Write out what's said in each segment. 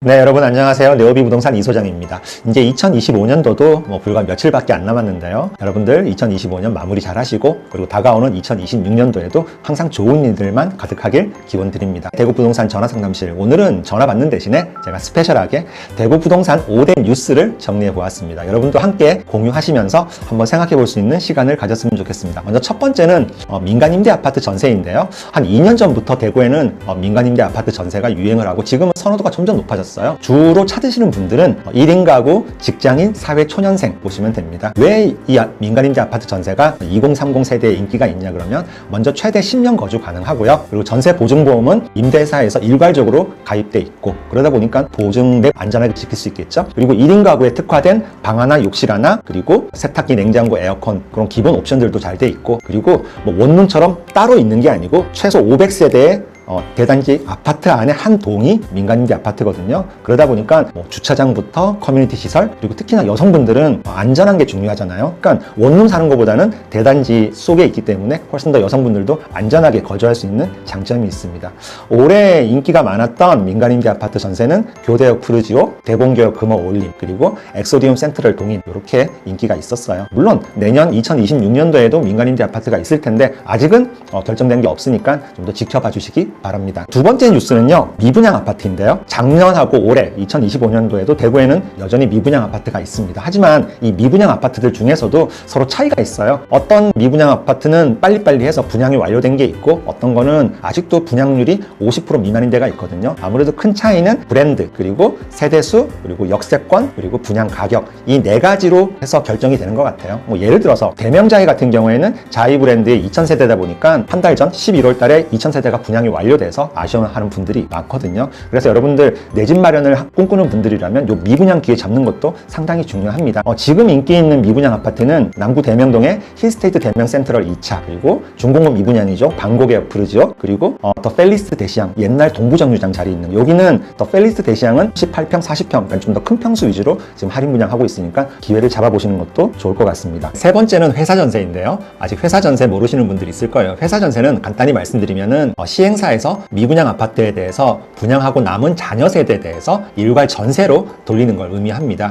네, 여러분 안녕하세요. 네오비 부동산 이소장입니다. 이제 2025년도도 불과 며칠밖에 안 남았는데요. 여러분들 2025년 마무리 잘 하시고, 그리고 다가오는 2026년도에도 항상 좋은 일들만 가득하길 기원드립니다. 대구 부동산 전화상담실, 오늘은 전화 받는 대신에 제가 스페셜하게 대구 부동산 5대 뉴스를 정리해 보았습니다. 여러분도 함께 공유하시면서 한번 생각해 볼 수 있는 시간을 가졌으면 좋겠습니다. 먼저 첫 번째는 민간임대 아파트 전세인데요. 한 2년 전부터 대구에는 민간임대 아파트 전세가 유행을 하고 지금은 선호도가 점점 높아졌어요. 주로 찾으시는 분들은 1인 가구, 직장인, 사회초년생 보시면 됩니다. 왜 이 민간임대 아파트 전세가 2030 세대에 인기가 있냐 그러면, 먼저 최대 10년 거주 가능하고요. 그리고 전세 보증보험은 임대사에서 일괄적으로 가입돼 있고, 그러다 보니까 보증 내 안전하게 지킬 수 있겠죠. 그리고 1인 가구에 특화된 방 하나, 욕실 하나, 그리고 세탁기, 냉장고, 에어컨, 그런 기본 옵션들도 잘 돼 있고, 그리고 원룸처럼 따로 있는 게 아니고 최소 500세대의 대단지 아파트 안에 한 동이 민간임대 아파트거든요. 그러다 보니까 주차장부터 커뮤니티 시설, 그리고 특히나 여성분들은 안전한 게 중요하잖아요. 그러니까 원룸 사는 것보다는 대단지 속에 있기 때문에 훨씬 더 여성분들도 안전하게 거주할 수 있는 장점이 있습니다. 올해 인기가 많았던 민간임대 아파트 전세는 교대역 푸르지오, 대봉교역 금호 올림, 그리고 엑소디움 센트럴 동인, 이렇게 인기가 있었어요. 물론 내년 2026년도에도 민간임대 아파트가 있을 텐데 아직은 결정된 게 없으니까 좀 더 지켜봐 주시기 바랍니다. 두 번째 뉴스는요, 미분양 아파트인데요. 작년하고 올해 2025년도에도 대구에는 여전히 미분양 아파트가 있습니다. 하지만 이 미분양 아파트들 중에서도 서로 차이가 있어요. 어떤 미분양 아파트는 빨리빨리 해서 분양이 완료된 게 있고, 어떤 거는 아직도 분양률이 50% 미만인 데가 있거든요. 아무래도 큰 차이는 브랜드, 그리고 세대수, 그리고 역세권, 그리고 분양 가격, 이 네 가지로 해서 결정이 되는 것 같아요. 예를 들어서 대명자이 같은 경우에는 자이 브랜드의 2000세대다 보니까 한 달 전 11월 달에 2000세대가 분양이 완료돼서 아쉬워하는 분들이 많거든요. 그래서 여러분들 내 집 마련을 꿈꾸는 분들이라면 요 미분양 기회 잡는 것도 상당히 중요합니다. 지금 인기 있는 미분양 아파트는 남구 대명동의 힐스테이트 대명 센트럴 2차, 그리고 중공업 미분양이죠. 방고개역 푸르지오, 그리고 더 펠리스 대시양, 옛날 동부정류장 자리 있는, 여기는 더 펠리스 대시양은 18평, 40평, 그러니까 좀 더 큰 평수 위주로 지금 할인 분양하고 있으니까 기회를 잡아보시는 것도 좋을 것 같습니다. 세 번째는 회사 전세인데요. 아직 회사 전세 모르시는 분들이 있을 거예요. 회사 전세는 간단히 말씀드리면은 시행사에서 미분양 아파트에 대해서 분양하고 남은 자녀 세대에 대해서 일괄 전세로 돌리는 걸 의미합니다.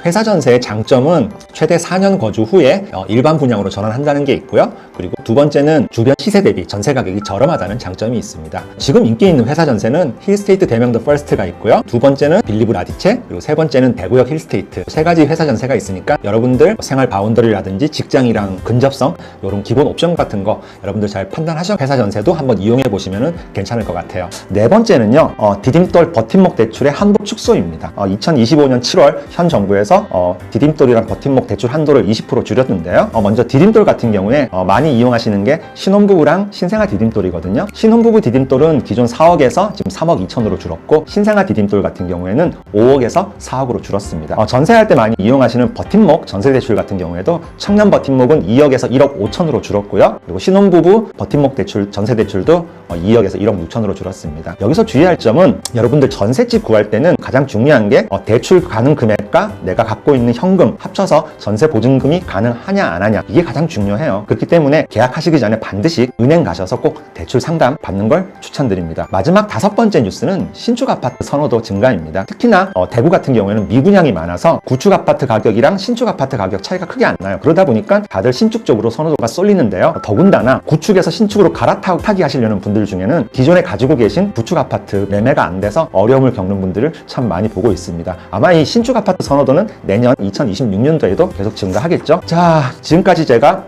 회사 전세의 장점은 최대 4년 거주 후에 일반 분양으로 전환한다는 게 있고요. 그리고 두 번째는 주변 시세 대비 전세 가격이 저렴하다는 장점이 있습니다. 지금 인기 있는 회사 전세는 힐스테이트 대명도 퍼스트가 있고요. 두 번째는 빌리브 라디체, 그리고 세 번째는 대구역 힐스테이트, 세 가지 회사 전세가 있으니까 여러분들 생활 바운더리라든지 직장이랑 근접성, 이런 기본 옵션 같은 거 여러분들 잘 판단하셔서 회사 전세도 한번 이용해 보시면 괜찮을 것 같아요. 네 번째는요, 디딤돌 버팀목 대출의 한도 축소입니다. 2025년 7월 현 정부에서 디딤돌이랑 버팀목 대출 한도를 20% 줄였는데요. 먼저 디딤돌 같은 경우에 많이 이용하시는 게 신혼부부랑 신생아 디딤돌이거든요. 신혼부부 디딤돌은 기존 4억에서 지금 3억 2천으로 줄었고, 신생아 디딤돌 같은 경우에는 5억에서 4억으로 줄었습니다. 전세할 때 많이 이용하시는 버팀목 전세 대출 같은 경우에도 청년 버팀목은 2억에서 1억 5천으로 줄었고요. 그리고 신혼부부 버팀목 대출 전세 대출도 2억에서 1억 6천으로 줄었습니다. 여기서 주의할 점은, 여러분들 전셋집 구할 때는 가장 중요한 게 대출 가능 금액과 내가 갖고 있는 현금 합쳐서 전세 보증금이 가능하냐 안 하냐, 이게 가장 중요해요. 그렇기 때문에 계약하시기 전에 반드시 은행 가셔서 꼭 대출 상담 받는 걸 추천드립니다. 마지막 다섯 번째 뉴스는 신축 아파트 선호도 증가입니다. 특히나 대구 같은 경우에는 미분양이 많아서 구축 아파트 가격이랑 신축 아파트 가격 차이가 크게 안 나요. 그러다 보니까 다들 신축 쪽으로 선호도가 쏠리는데요. 더군다나 구축에서 신축으로 갈아타기 하시려는 분들 중에는 기존에 가지고 계신 구축 아파트 매매가 안 돼서 어려움을 겪는 분들을 참 많이 보고 있습니다. 아마 이 신축 아파트 선호도는 내년 2026년도에도 계속 증가하겠죠. 자, 지금까지 제가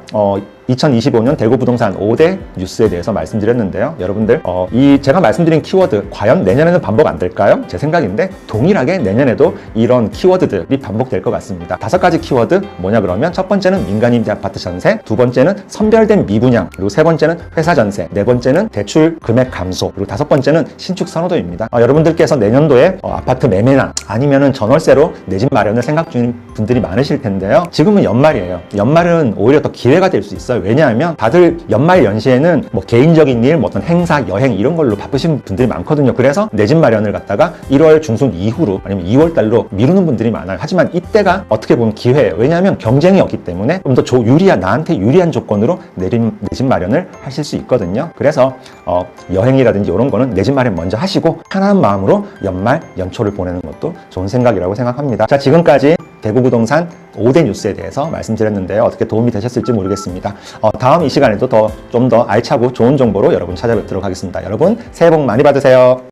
2025년 대구 부동산 5대 뉴스에 대해서 말씀드렸는데요. 여러분들 제가 말씀드린 키워드 과연 내년에는 반복 안 될까요? 제 생각인데 동일하게 내년에도 이런 키워드들이 반복될 것 같습니다. 5가지 키워드 뭐냐 그러면, 첫 번째는 민간임대 아파트 전세, 두 번째는 선별된 미분양, 그리고 세 번째는 회사 전세, 네 번째는 대출 금액 감소, 그리고 다섯 번째는 신축 선호도입니다. 여러분들께서 내년도에 아파트 매매나 아니면은 전월세로 내 집 마련을 생각 중인 분들이 많으실 텐데요. 지금은 연말이에요. 연말은 오히려 더 기회가 될 수 있어요. 있어요. 왜냐하면 다들 연말 연시에는 뭐 개인적인 일, 뭐 어떤 행사, 여행 이런 걸로 바쁘신 분들이 많거든요. 그래서 내 집 마련을 갖다가 1월 중순 이후로 아니면 2월 달로 미루는 분들이 많아요. 하지만 이때가 어떻게 보면 기회예요. 왜냐하면 경쟁이 없기 때문에 좀 더 나한테 유리한 조건으로 내 집 마련을 하실 수 있거든요. 그래서 여행이라든지 이런 거는 내 집 마련 먼저 하시고 편안한 마음으로 연말, 연초를 보내는 것도 좋은 생각이라고 생각합니다. 자, 지금까지 대구 부동산 5대 뉴스에 대해서 말씀드렸는데요. 어떻게 도움이 되셨을지 모르겠습니다. 다음 이 시간에도 좀 더 알차고 좋은 정보로 여러분 찾아뵙도록 하겠습니다. 여러분 새해 복 많이 받으세요.